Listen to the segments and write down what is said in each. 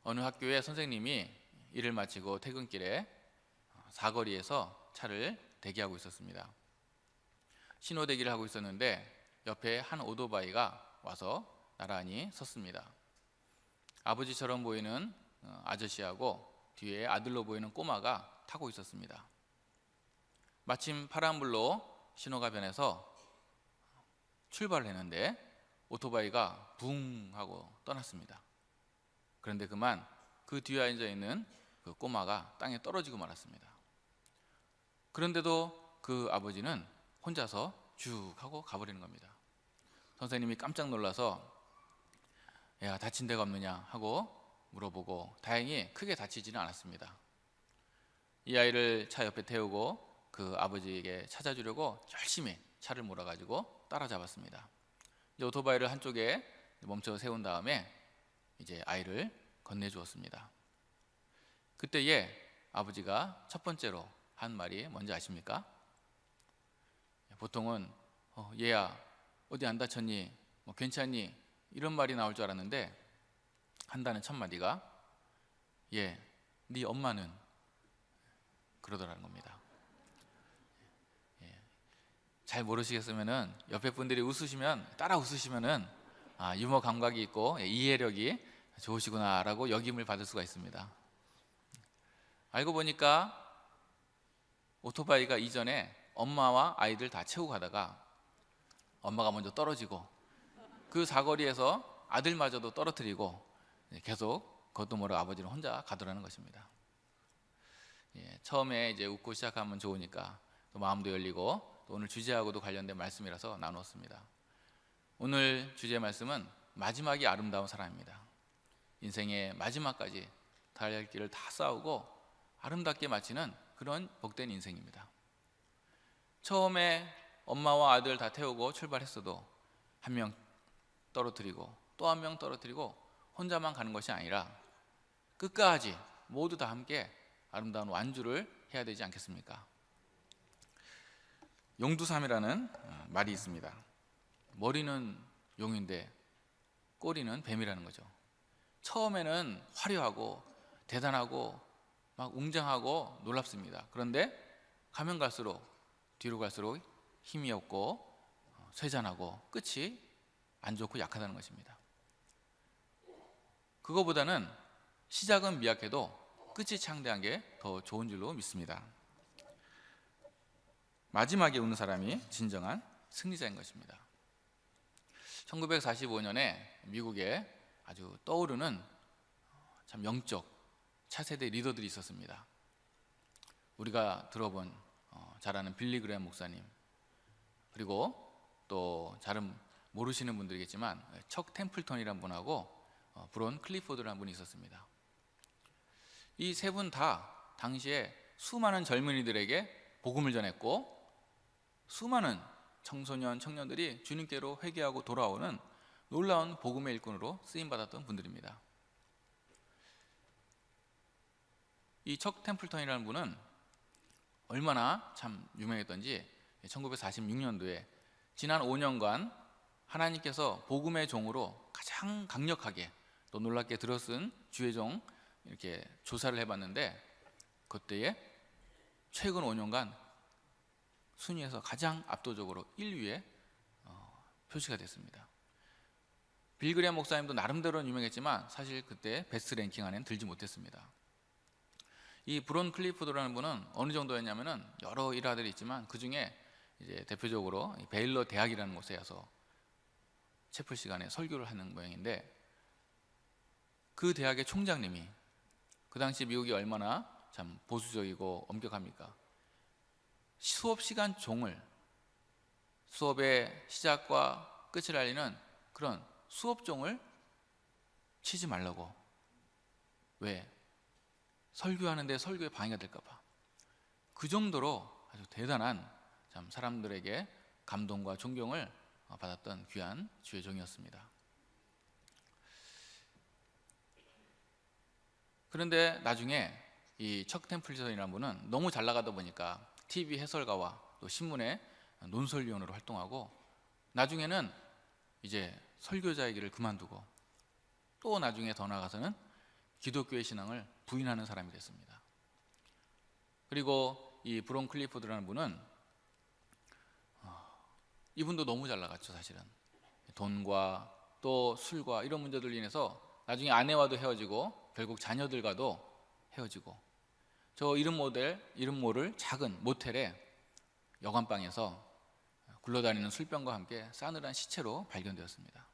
어느 학교의 선생님이 일을 마치고 퇴근길에 사거리에서 차를 대기하고 있었습니다. 신호 대기를 하고 있었는데 옆에 한 오토바이가 와서 나란히 섰습니다. 아버지처럼 보이는 아저씨하고 뒤에 아들로 보이는 꼬마가 타고 있었습니다. 마침 파란불로 신호가 변해서 출발을 했는데 오토바이가 붕 하고 떠났습니다. 그런데 그만 그 뒤에 앉아 있는 그 꼬마가 땅에 떨어지고 말았습니다. 그런데도 그 아버지는 혼자서 쭉 하고 가버리는 겁니다. 선생님이 깜짝 놀라서 야, 다친 데가 없느냐 하고 물어보고 다행히 크게 다치지는 않았습니다. 이 아이를 차 옆에 태우고 그 아버지에게 찾아주려고 열심히 차를 몰아가지고 따라잡았습니다. 이제 오토바이를 한쪽에 멈춰 세운 다음에 이제 아이를 건네주었습니다. 그때에 아버지가 첫 번째로 한 말이 뭔지 아십니까? 보통은 얘야 어디 안 다쳤니? 괜찮니? 이런 말이 나올 줄 알았는데 한다는 첫 마디가 네 엄마는 그러더라는 겁니다. 잘 모르시겠으면은 옆에 분들이 웃으시면 따라 웃으시면은 유머 감각이 있고 이해력이 좋으시구나라고 역임을 받을 수가 있습니다. 알고 보니까 오토바이가 이전에 엄마와 아이들 다 채우고 가다가 엄마가 먼저 떨어지고 그 사거리에서 아들마저도 떨어뜨리고 계속 그것도 모르고 아버지는 혼자 가더라는 것입니다. 처음에 이제 웃고 시작하면 좋으니까 또 마음도 열리고 또 오늘 주제하고도 관련된 말씀이라서 나누었습니다. 오늘 주제 말씀은 마지막이 아름다운 사람입니다. 인생의 마지막까지 달릴 길을 다 싸우고 아름답게 마치는 그런 복된 인생입니다. 처음에 엄마와 아들 다 태우고 출발했어도 한 명 떨어뜨리고 또 한 명 떨어뜨리고 혼자만 가는 것이 아니라 끝까지 모두 다 함께 아름다운 완주를 해야 되지 않겠습니까? 용두삼이라는 말이 있습니다. 머리는 용인데 꼬리는 뱀이라는 거죠. 처음에는 화려하고 대단하고 막 웅장하고 놀랍습니다. 그런데 가면 갈수록 뒤로 갈수록 힘이 없고 쇠잔하고 끝이 안 좋고 약하다는 것입니다. 그거보다는 시작은 미약해도 끝이 창대한 게 더 좋은 줄로 믿습니다. 마지막에 웃는 사람이 진정한 승리자인 것입니다. 1945년에 미국에 아주 떠오르는 참 영적 차세대 리더들이 있었습니다. 우리가 들어본 잘 아는 빌리 그레엄 목사님, 그리고 또 잘은 모르시는 분들이겠지만 척 템플턴이라는 분하고 브론 클리포드라는 분이 있었습니다. 이 세 분 다 당시에 수많은 젊은이들에게 복음을 전했고 수많은 청소년, 청년들이 주님께로 회개하고 돌아오는 놀라운 복음의 일꾼으로 쓰임받았던 분들입니다. 이 척 템플턴이라는 분은 얼마나 참 유명했던지 1946년도에 지난 5년간 하나님께서 복음의 종으로 가장 강력하게 또 놀랍게 들어쓴 주의 종 이렇게 조사를 해봤는데 그때에 최근 5년간 순위에서 가장 압도적으로 1위에 표시가 됐습니다. 빌 그레엄 목사님도 나름대로는 유명했지만 사실 그때 베스트 랭킹 안에는 들지 못했습니다. 이 브론 클리포드라는 분은 어느 정도였냐면은 여러 일화들이 있지만 그 중에 이제 대표적으로 베일러 대학이라는 곳에 와서 채플 시간에 설교를 하는 모양인데 그 대학의 총장님이 그 당시 미국이 얼마나 참 보수적이고 엄격합니까? 수업 시간 종을 수업의 시작과 끝을 알리는 그런 수업 종을 치지 말라고. 왜? 설교하는데 설교에 방해가 될까 봐. 그 정도로 아주 대단한 참 사람들에게 감동과 존경을 받았던 귀한 주의 종이었습니다. 그런데 나중에 이 척 템플턴이라는 분은 너무 잘 나가다 보니까 TV 해설가와 또 신문의 논설위원으로 활동하고 나중에는 이제 설교자의 길을 그만두고 또 나중에 더 나아가서는 기독교의 신앙을 부인하는 사람이 됐습니다. 그리고 이 브론 클리포드라는 분은 이분도 너무 잘 나갔죠. 사실은 돈과 또 술과 이런 문제들로 인해서 나중에 아내와도 헤어지고 결국 자녀들과도 헤어지고, 저 이름 모를 작은 모텔에 여관방에서 굴러다니는 술병과 함께 싸늘한 시체로 발견되었습니다.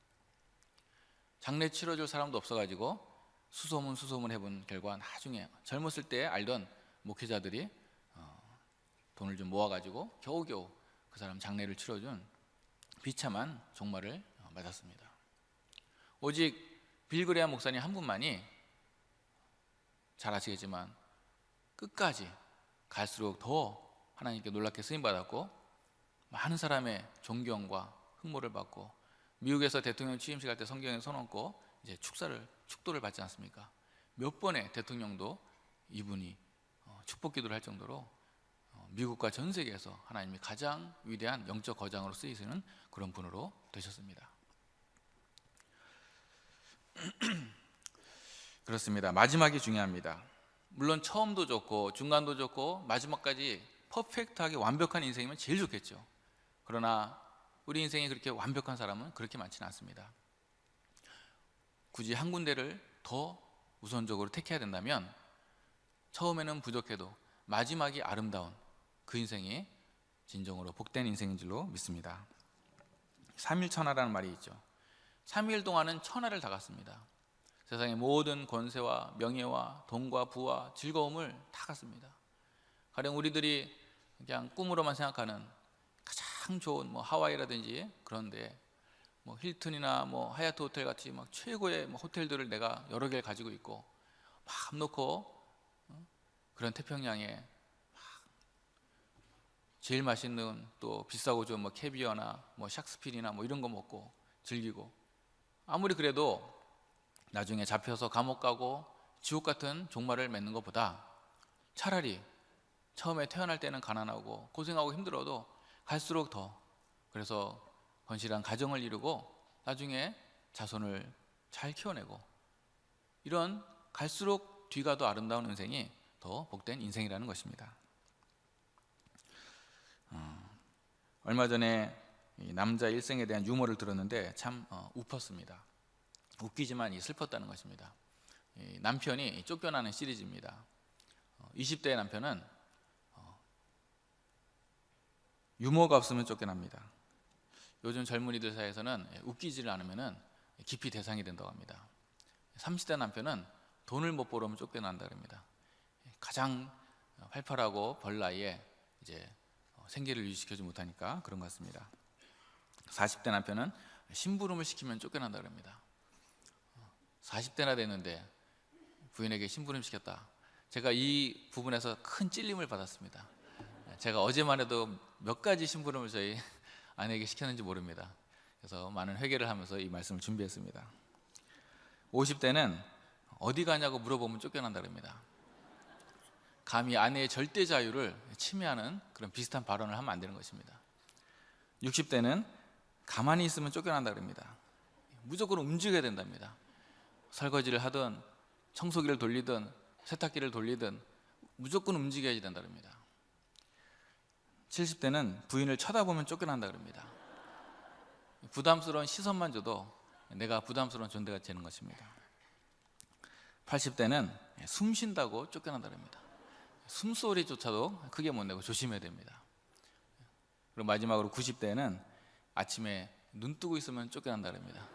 장례 치러줄 사람도 없어가지고 수소문 해본 결과 나중에 젊었을 때 알던 목회자들이 돈을 좀 모아가지고 겨우겨우 그 사람 장례를 치러준 비참한 종말을 맞았습니다. 오직 빌그레암 목사님 한 분만이 잘 아시겠지만 끝까지 갈수록 더 하나님께 놀랍게 쓰임받았고 많은 사람의 존경과 흠모를 받고, 미국에서 대통령 취임식 할 때 성경에 손 얹고 이제 축도를 받지 않습니까? 몇 번의 대통령도 이분이 축복 기도를 할 정도로 미국과 전 세계에서 하나님이 가장 위대한 영적 거장으로 쓰이시는 그런 분으로 되셨습니다. 그렇습니다. 마지막이 중요합니다. 물론 처음도 좋고 중간도 좋고 마지막까지 퍼펙트하게 완벽한 인생이면 제일 좋겠죠. 그러나 우리 인생이 그렇게 완벽한 사람은 그렇게 많지는 않습니다. 굳이 한 군데를 더 우선적으로 택해야 된다면 처음에는 부족해도 마지막이 아름다운 그 인생이 진정으로 복된 인생인 줄로 믿습니다. 3일 천하라는 말이 있죠. 3일 동안은 천하를 다 갔습니다. 세상의 모든 권세와 명예와 돈과 부와 즐거움을 다 갔습니다. 가령 우리들이 그냥 꿈으로만 생각하는 가장 좋은 하와이라든지 그런데 힐튼이나 하얏트 호텔 같이 막 최고의 호텔들을 내가 여러 개를 가지고 있고 마음 놓고 그런 태평양에 제일 맛있는 또 비싸고 좋은 캐비어나 샥스필이나 이런 거 먹고 즐기고, 아무리 그래도 나중에 잡혀서 감옥 가고 지옥 같은 종말을 맺는 것보다 차라리 처음에 태어날 때는 가난하고 고생하고 힘들어도 갈수록 더, 그래서 건실한 가정을 이루고 나중에 자손을 잘 키워내고, 이런 갈수록 뒤가 더 아름다운 인생이 더 복된 인생이라는 것입니다. 얼마 전에 남자 일생에 대한 유머를 들었는데 참 웃었습니다. 웃기지만 슬펐다는 것입니다. 남편이 쫓겨나는 시리즈입니다. 20대의 남편은 유머가 없으면 쫓겨납니다. 요즘 젊은이들 사이에서는 웃기지를 않으면 기피 대상이 된다고 합니다. 30대 남편은 돈을 못 벌어오면 쫓겨난다 그럽니다. 가장 활발하고 벌 나이에 이제 생계를 유지시켜주지 못하니까 그런 것 같습니다. 40대 남편은 심부름을 시키면 쫓겨난다 그럽니다. 40대나 됐는데 부인에게 심부름 시켰다. 제가 이 부분에서 큰 찔림을 받았습니다. 제가 어제만 해도 몇 가지 심부름을 저희 아내에게 시켰는지 모릅니다. 그래서 많은 회개를 하면서 이 말씀을 준비했습니다. 50대는 어디 가냐고 물어보면 쫓겨난다 그럽니다. 감히 아내의 절대 자유를 침해하는 그런 비슷한 발언을 하면 안 되는 것입니다. 60대는 가만히 있으면 쫓겨난다 그럽니다. 무조건 움직여야 된답니다. 설거지를 하든 청소기를 돌리든 세탁기를 돌리든 무조건 움직여야 된다 그럽니다. 70대는 부인을 쳐다보면 쫓겨난다 그럽니다. 부담스러운 시선만 줘도 내가 부담스러운 존재가 되는 것입니다. 80대는 숨 쉰다고 쫓겨난다 그럽니다. 숨소리조차도 크게 못 내고 조심해야 됩니다. 그리고 마지막으로 90대는 아침에 눈 뜨고 있으면 쫓겨난다 그럽니다.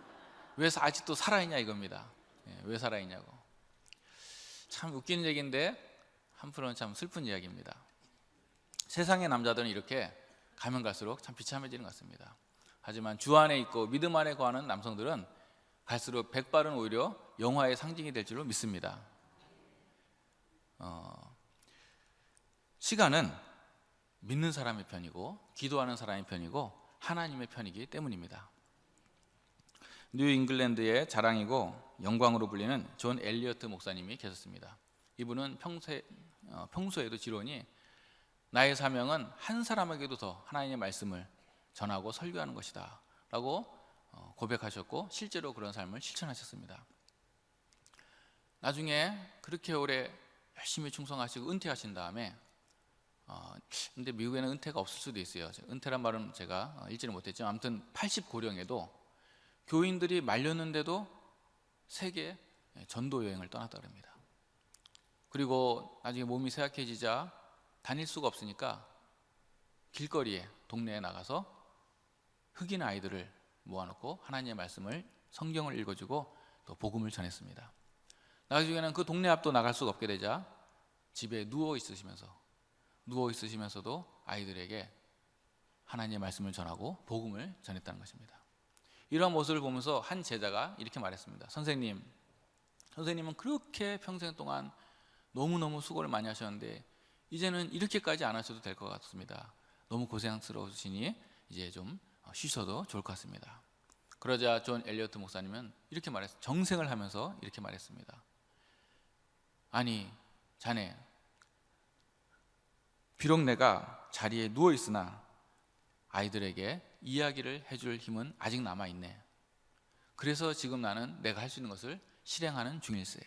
왜 아직도 살아있냐 이겁니다. 왜 살아있냐고. 참 웃기는 얘기인데 한편으로는 참 슬픈 이야기입니다. 세상의 남자들은 이렇게 가면 갈수록 참 비참해지는 것 같습니다. 하지만 주 안에 있고 믿음 안에 거하는 남성들은 갈수록 백발은 오히려 영화의 상징이 될 줄로 믿습니다. 시간은 믿는 사람의 편이고 기도하는 사람의 편이고 하나님의 편이기 때문입니다. 뉴 잉글랜드의 자랑이고 영광으로 불리는 존 엘리어트 목사님이 계셨습니다. 이분은 평소에도 지론이 나의 사명은 한 사람에게도 더 하나님의 말씀을 전하고 설교하는 것이다 라고 고백하셨고 실제로 그런 삶을 실천하셨습니다. 나중에 그렇게 오래 열심히 충성하시고 은퇴하신 다음에 근데 미국에는 은퇴가 없을 수도 있어요. 은퇴란 말은 제가 읽지는 못했지만 아무튼 80고령에도 교인들이 말렸는데도 세계 전도 여행을 떠났다 그럽니다. 그리고 나중에 몸이 쇠약해지자 다닐 수가 없으니까 길거리에 동네에 나가서 흑인 아이들을 모아놓고 하나님의 말씀을 성경을 읽어주고 또 복음을 전했습니다. 나중에는 그 동네 앞도 나갈 수가 없게 되자 집에 누워 있으시면서도 아이들에게 하나님의 말씀을 전하고 복음을 전했다는 것입니다. 이러한 모습을 보면서 한 제자가 이렇게 말했습니다. 선생님은 그렇게 평생 동안 너무너무 수고를 많이 하셨는데 이제는 이렇게까지 안 하셔도 될 것 같습니다. 너무 고생스러우시니 이제 좀 쉬셔도 좋을 것 같습니다. 그러자 존 엘리어트 목사님은 이렇게 말했어요. 정생을 하면서 이렇게 말했습니다. 아니 자네, 비록 내가 자리에 누워 있으나 아이들에게 이야기를 해줄 힘은 아직 남아있네. 그래서 지금 나는 내가 할 수 있는 것을 실행하는 중일세.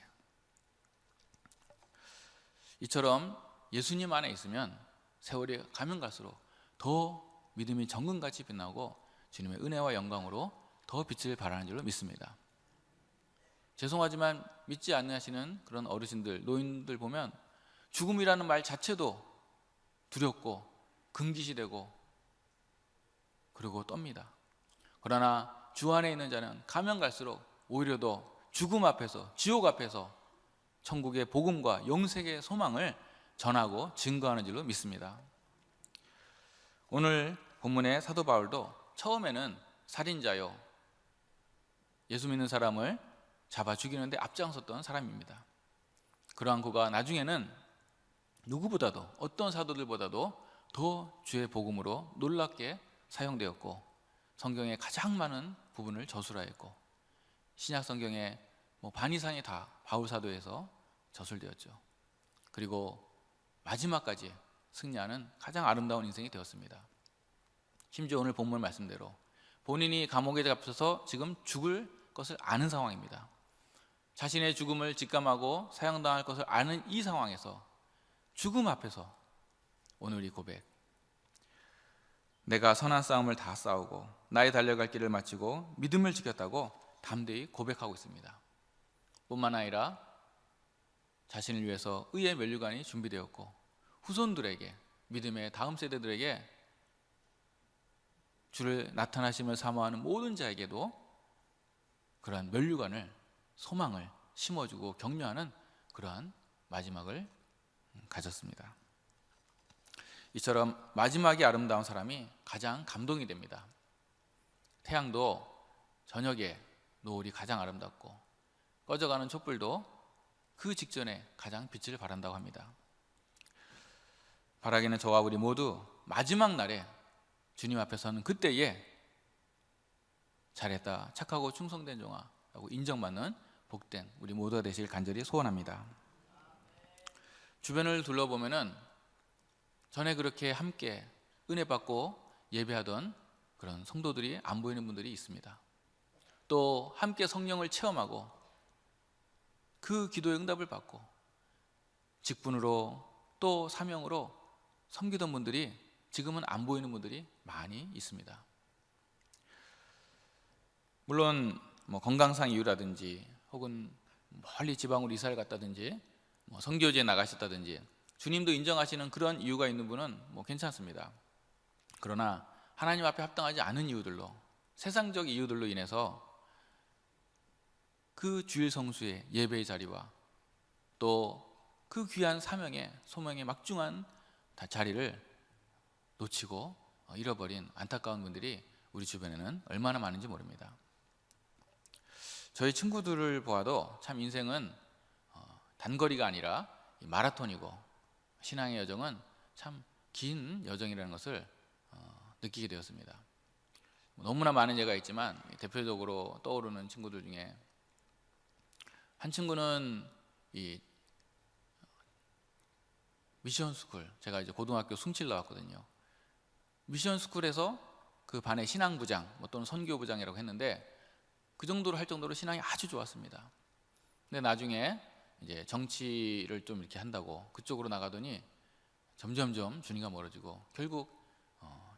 이처럼 예수님 안에 있으면 세월이 가면 갈수록 더 믿음이 정금같이 빛나고 주님의 은혜와 영광으로 더 빛을 발하는 줄로 믿습니다. 죄송하지만 믿지 않으시는 그런 어르신들, 노인들 보면 죽음이라는 말 자체도 두렵고 금기시되고 그리고 떱니다. 그러나 주 안에 있는 자는 가면 갈수록 오히려 더 죽음 앞에서, 지옥 앞에서 천국의 복음과 영생의 소망을 전하고 증거하는 줄로 믿습니다. 오늘 본문의 사도 바울도 처음에는 살인자요, 예수 믿는 사람을 잡아 죽이는데 앞장섰던 사람입니다. 그러한 그가 나중에는 누구보다도, 어떤 사도들보다도 더 주의 복음으로 놀랍게 사용되었고 성경의 가장 많은 부분을 저술하였고 신약 성경의 반 이상이 다 바울 사도에서 저술되었죠. 그리고 마지막까지 승리하는 가장 아름다운 인생이 되었습니다. 심지어 오늘 본문 말씀대로 본인이 감옥에 잡혀서 지금 죽을 것을 아는 상황입니다. 자신의 죽음을 직감하고 사형당할 것을 아는 이 상황에서 죽음 앞에서 오늘 이 고백, 내가 선한 싸움을 다 싸우고 나의 달려갈 길을 마치고 믿음을 지켰다고 담대히 고백하고 있습니다. 뿐만 아니라 자신을 위해서 의의 면류관이 준비되었고 후손들에게, 믿음의 다음 세대들에게 주를 나타나심을 사모하는 모든 자에게도 그러한 면류관을, 소망을 심어주고 격려하는 그러한 마지막을 가졌습니다. 이처럼 마지막이 아름다운 사람이 가장 감동이 됩니다. 태양도 저녁에 노을이 가장 아름답고 꺼져가는 촛불도 그 직전에 가장 빛을 발한다고 합니다. 바라기는 저와 우리 모두 마지막 날에 주님 앞에 서는 그때에 잘했다, 착하고 충성된 종아라고 인정받는 복된 우리 모두가 되실 간절히 소원합니다. 주변을 둘러보면은 전에 그렇게 함께 은혜 받고 예배하던 그런 성도들이 안 보이는 분들이 있습니다. 또 함께 성령을 체험하고 그 기도의 응답을 받고 직분으로 또 사명으로 섬기던 분들이 지금은 안 보이는 분들이 많이 있습니다. 물론 건강상 이유라든지 혹은 멀리 지방으로 이사를 갔다든지 선교지에 나가셨다든지 주님도 인정하시는 그런 이유가 있는 분은 괜찮습니다. 그러나 하나님 앞에 합당하지 않은 이유들로, 세상적 이유들로 인해서 그 주일 성수의 예배의 자리와 또 그 귀한 사명의, 소명의 막중한 자리를 놓치고 잃어버린 안타까운 분들이 우리 주변에는 얼마나 많은지 모릅니다. 저희 친구들을 보아도 참 인생은 단거리가 아니라 마라톤이고 신앙의 여정은 참 긴 여정이라는 것을 느끼게 되었습니다. 너무나 많은 예가 있지만 대표적으로 떠오르는 친구들 중에 한 친구는 이 미션 스쿨, 제가 이제 고등학교 숭치를 나왔거든요. 미션 스쿨에서 그 반의 신앙부장 또는 선교부장이라고 했는데 그 정도로 할 정도로 신앙이 아주 좋았습니다. 근데 나중에 이제 정치를 좀 이렇게 한다고 그쪽으로 나가더니 점점점 주님과 멀어지고 결국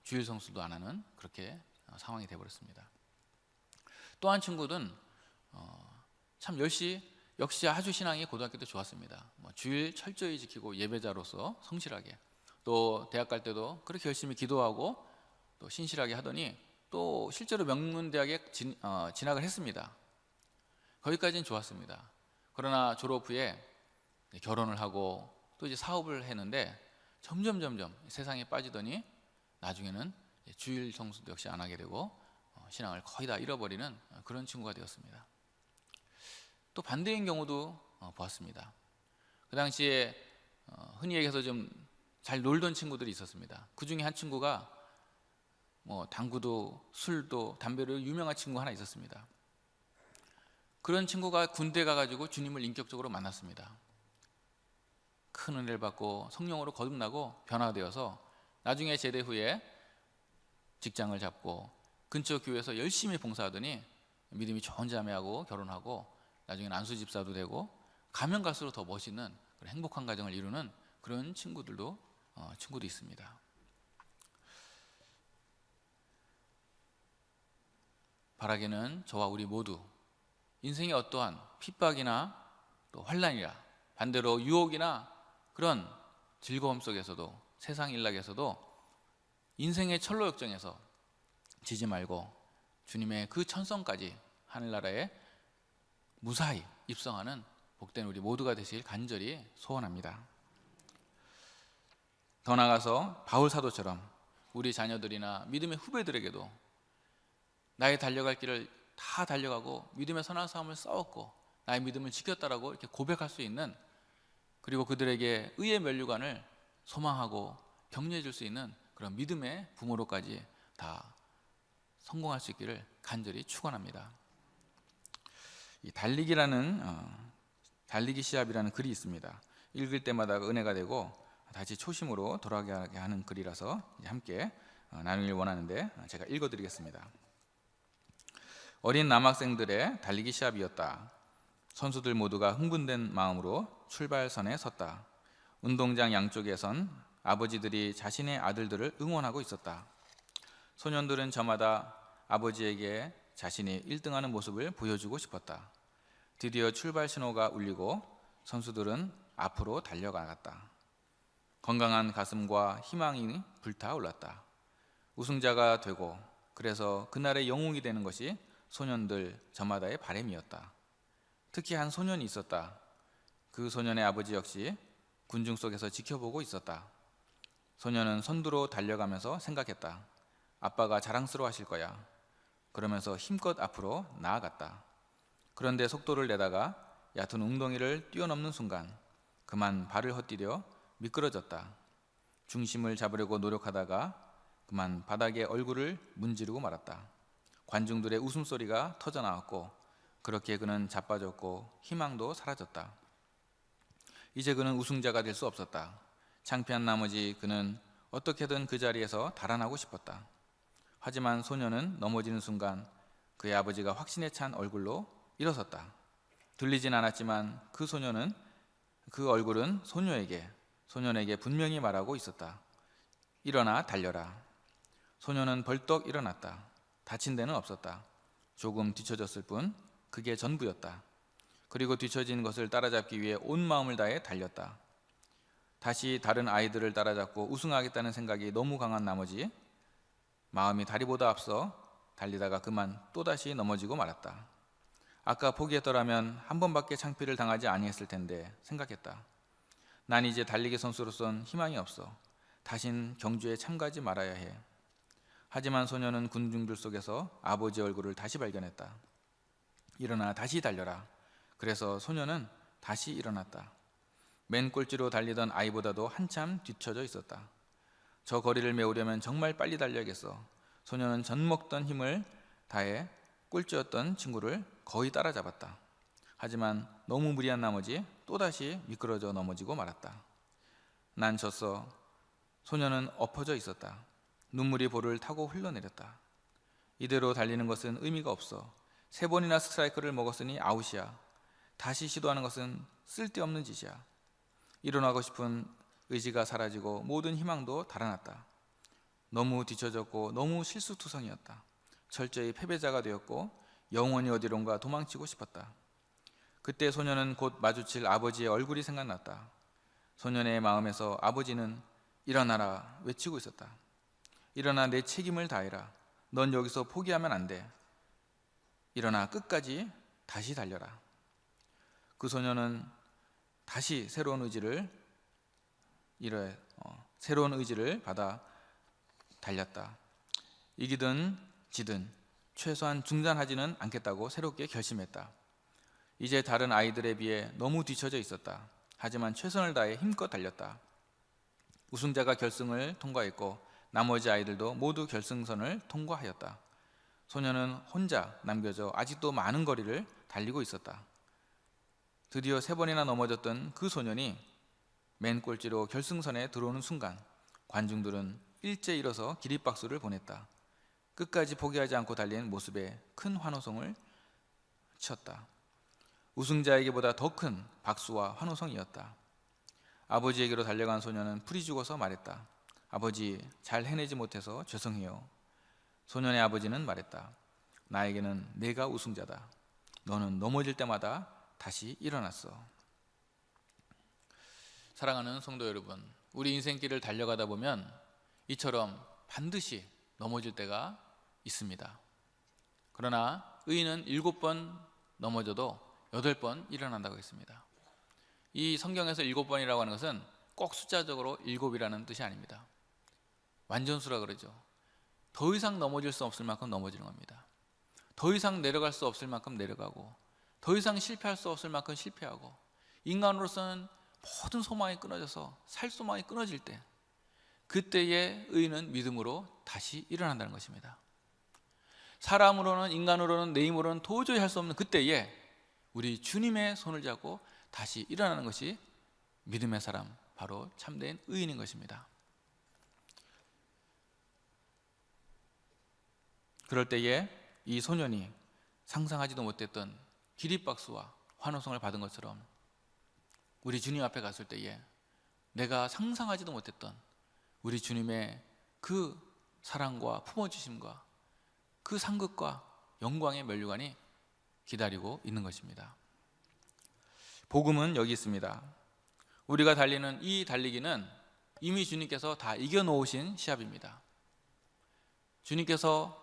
주일 성수도 안 하는 그렇게 상황이 되어버렸습니다. 또 한 친구는 참 역시 아주 신앙이 고등학교 때 좋았습니다. 주일 철저히 지키고 예배자로서 성실하게, 또 대학 갈 때도 그렇게 열심히 기도하고 또 신실하게 하더니 또 실제로 명문대학에 진학을 했습니다. 거기까지는 좋았습니다. 그러나 졸업 후에 결혼을 하고 또 이제 사업을 했는데 점점 세상에 빠지더니 나중에는 주일 성수도 역시 안 하게 되고 신앙을 거의 다 잃어버리는 그런 친구가 되었습니다. 또 반대인 경우도 보았습니다. 그 당시에 흔히 얘기해서 좀 잘 놀던 친구들이 있었습니다. 그 중에 한 친구가 당구도 술도 담배로 유명한 친구 하나 있었습니다. 그런 친구가 군대 가가지고 주님을 인격적으로 만났습니다. 큰 은혜를 받고 성령으로 거듭나고 변화되어서 나중에 제대 후에 직장을 잡고 근처 교회에서 열심히 봉사하더니 믿음이 좋은 자매하고 결혼하고 나중에는 안수 집사도 되고 가면 갈수록 더 멋있는 그런 행복한 가정을 이루는 그런 친구도 있습니다. 바라기는 저와 우리 모두 인생의 어떠한 핍박이나 또 환난이나 반대로 유혹이나 그런 즐거움 속에서도 세상 일락에서도 인생의 철로 역정에서 지지 말고 주님의 그 천성까지 하늘나라에 무사히 입성하는 복된 우리 모두가 되시길 간절히 소원합니다. 더 나아가서 바울 사도처럼 우리 자녀들이나 믿음의 후배들에게도 나의 달려갈 길을 다 달려가고 믿음의 선한 싸움을 싸웠고 나의 믿음을 지켰다라고 이렇게 고백할 수 있는, 그리고 그들에게 의의 면류관을 소망하고 격려해 줄 수 있는 그런 믿음의 부모로까지 다 성공할 수 있기를 간절히 축원합니다. 이 달리기 시합이라는 글이 있습니다. 읽을 때마다 은혜가 되고 다시 초심으로 돌아가게 하는 글이라서 함께 나누길 원하는데 제가 읽어드리겠습니다. 어린 남학생들의 달리기 시합이었다. 선수들 모두가 흥분된 마음으로 출발선에 섰다. 운동장 양쪽에선 아버지들이 자신의 아들들을 응원하고 있었다. 소년들은 저마다 아버지에게 자신이 1등하는 모습을 보여주고 싶었다. 드디어 출발 신호가 울리고 선수들은 앞으로 달려나갔다. 건강한 가슴과 희망이 불타올랐다. 우승자가 되고 그래서 그날의 영웅이 되는 것이 소년들 저마다의 바람이었다. 특히 한 소년이 있었다. 그 소년의 아버지 역시 군중 속에서 지켜보고 있었다. 소년은 선두로 달려가면서 생각했다. 아빠가 자랑스러워하실 거야. 그러면서 힘껏 앞으로 나아갔다. 그런데 속도를 내다가 얕은 웅덩이를 뛰어넘는 순간 그만 발을 헛디뎌 미끄러졌다. 중심을 잡으려고 노력하다가 그만 바닥에 얼굴을 문지르고 말았다. 관중들의 웃음소리가 터져나왔고 그렇게 그는 자빠졌고 희망도 사라졌다. 이제 그는 우승자가 될 수 없었다. 창피한 나머지 그는 어떻게든 그 자리에서 달아나고 싶었다. 하지만 소년은 넘어지는 순간 그의 아버지가 확신에 찬 얼굴로 일어섰다. 들리진 않았지만 그 얼굴은 소년에게 분명히 말하고 있었다. 일어나 달려라. 소년은 벌떡 일어났다. 다친 데는 없었다. 조금 뒤처졌을 뿐 그게 전부였다. 그리고 뒤처진 것을 따라잡기 위해 온 마음을 다해 달렸다. 다시 다른 아이들을 따라잡고 우승하겠다는 생각이 너무 강한 나머지 마음이 다리보다 앞서 달리다가 그만 또다시 넘어지고 말았다. 아까 포기했더라면 한 번밖에 창피를 당하지 아니했을 텐데 생각했다. 난 이제 달리기 선수로선 희망이 없어. 다신 경주에 참가하지 말아야 해. 하지만 소년은 군중들 속에서 아버지 얼굴을 다시 발견했다. 일어나 다시 달려라. 그래서 소년은 다시 일어났다. 맨 꼴찌로 달리던 아이보다도 한참 뒤처져 있었다. 저 거리를 메우려면 정말 빨리 달려야겠어. 소년은 젖먹던 힘을 다해 꼴찌였던 친구를 거의 따라잡았다. 하지만 너무 무리한 나머지 또다시 미끄러져 넘어지고 말았다. 난 졌어. 소년은 엎어져 있었다. 눈물이 볼을 타고 흘러내렸다. 이대로 달리는 것은 의미가 없어. 3번이나 스트라이크를 먹었으니 아웃이야. 다시 시도하는 것은 쓸데없는 짓이야. 일어나고 싶은 의지가 사라지고 모든 희망도 달아났다. 너무 뒤처졌고 너무 실수투성이었다. 철저히 패배자가 되었고 영원히 어디론가 도망치고 싶었다. 그때 소년은 곧 마주칠 아버지의 얼굴이 생각났다. 소년의 마음에서 아버지는 일어나라 외치고 있었다. 일어나 내 책임을 다해라. 넌 여기서 포기하면 안 돼. 일어나 끝까지 다시 달려라. 그 소년은 다시 새로운 의지를 받아 달렸다. 이기든 지든 최소한 중단하지는 않겠다고 새롭게 결심했다. 이제 다른 아이들에 비해 너무 뒤처져 있었다. 하지만 최선을 다해 힘껏 달렸다. 우승자가 결승을 통과했고 나머지 아이들도 모두 결승선을 통과하였다. 소년은 혼자 남겨져 아직도 많은 거리를 달리고 있었다. 드디어 3번이나 넘어졌던 그 소년이 맨 꼴찌로 결승선에 들어오는 순간 관중들은 일제 일어서 기립박수를 보냈다. 끝까지 포기하지 않고 달린 모습에 큰 환호성을 쳤다. 우승자에게보다 더 큰 박수와 환호성이었다. 아버지에게로 달려간 소년은 풀이 죽어서 말했다. 아버지, 잘 해내지 못해서 죄송해요. 소년의 아버지는 말했다. 나에게는 내가 우승자다. 너는 넘어질 때마다 다시 일어났어. 사랑하는 성도 여러분, 우리 인생길을 달려가다 보면 이처럼 반드시 넘어질 때가 있습니다. 그러나 의인은 7번 넘어져도 8번 일어난다고 했습니다. 이 성경에서 7번이라고 하는 것은 꼭 숫자적으로 7이라는 뜻이 아닙니다. 완전수라 그러죠. 더 이상 넘어질 수 없을 만큼 넘어지는 겁니다. 더 이상 내려갈 수 없을 만큼 내려가고 더 이상 실패할 수 없을 만큼 실패하고 인간으로서는 모든 소망이 끊어져서 살 소망이 끊어질 때 그때의 의인은 믿음으로 다시 일어난다는 것입니다. 사람으로는 인간으로는 내 힘으로는 도저히 할 수 없는 그때에 우리 주님의 손을 잡고 다시 일어나는 것이 믿음의 사람, 바로 참된 의인인 것입니다. 그럴 때에 이 소년이 상상하지도 못했던 기립박수와 환호성을 받은 것처럼 우리 주님 앞에 갔을 때에 내가 상상하지도 못했던 우리 주님의 그 사랑과 품어주심과 그 상급과 영광의 면류관이 기다리고 있는 것입니다. 복음은 여기 있습니다. 우리가 달리는 이 달리기는 이미 주님께서 다 이겨놓으신 시합입니다. 주님께서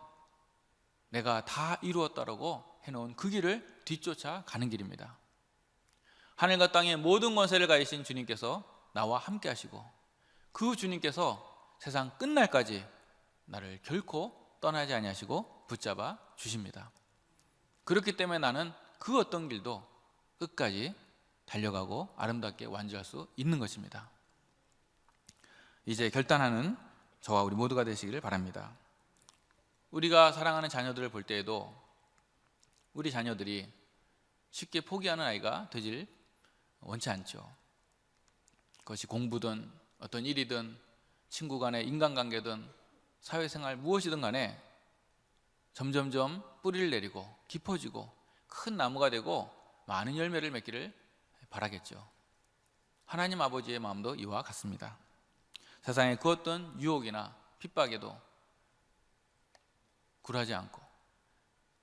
내가 다 이루었다라고 해놓은 그 길을 뒤쫓아 가는 길입니다. 하늘과 땅의 모든 권세를 가지신 주님께서 나와 함께 하시고 그 주님께서 세상 끝날까지 나를 결코 떠나지 아니하시고 붙잡아 주십니다. 그렇기 때문에 나는 그 어떤 길도 끝까지 달려가고 아름답게 완주할 수 있는 것입니다. 이제 결단하는 저와 우리 모두가 되시기를 바랍니다. 우리가 사랑하는 자녀들을 볼 때에도 우리 자녀들이 쉽게 포기하는 아이가 되질 원치 않죠. 그것이 공부든 어떤 일이든 친구 간의 인간관계든 사회생활 무엇이든 간에 점점점 뿌리를 내리고 깊어지고 큰 나무가 되고 많은 열매를 맺기를 바라겠죠. 하나님 아버지의 마음도 이와 같습니다. 세상의 그 어떤 유혹이나 핍박에도 굴하지 않고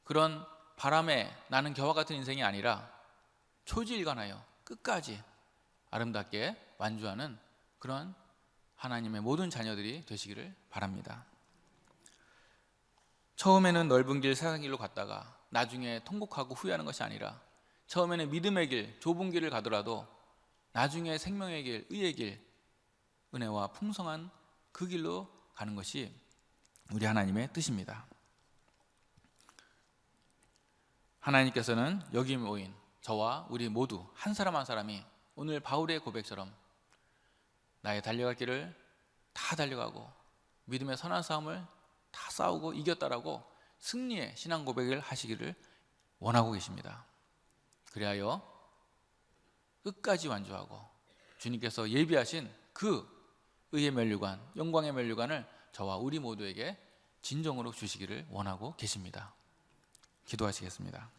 그런 바람에 나는 겨와 같은 인생이 아니라 초지일관하여 끝까지 아름답게 완주하는 그런 하나님의 모든 자녀들이 되시기를 바랍니다. 처음에는 넓은 길, 세상 길로 갔다가 나중에 통곡하고 후회하는 것이 아니라 처음에는 믿음의 길, 좁은 길을 가더라도 나중에 생명의 길, 의의 길, 은혜와 풍성한 그 길로 가는 것이 우리 하나님의 뜻입니다. 하나님께서는 여기 모인 저와 우리 모두 한 사람 한 사람이 오늘 바울의 고백처럼 나의 달려갈 길을 다 달려가고 믿음의 선한 싸움을 다 싸우고 이겼다라고 승리의 신앙 고백을 하시기를 원하고 계십니다. 그리하여 끝까지 완주하고 주님께서 예비하신 그 의의 면류관, 영광의 면류관을 저와 우리 모두에게 진정으로 주시기를 원하고 계십니다. 기도하시겠습니다.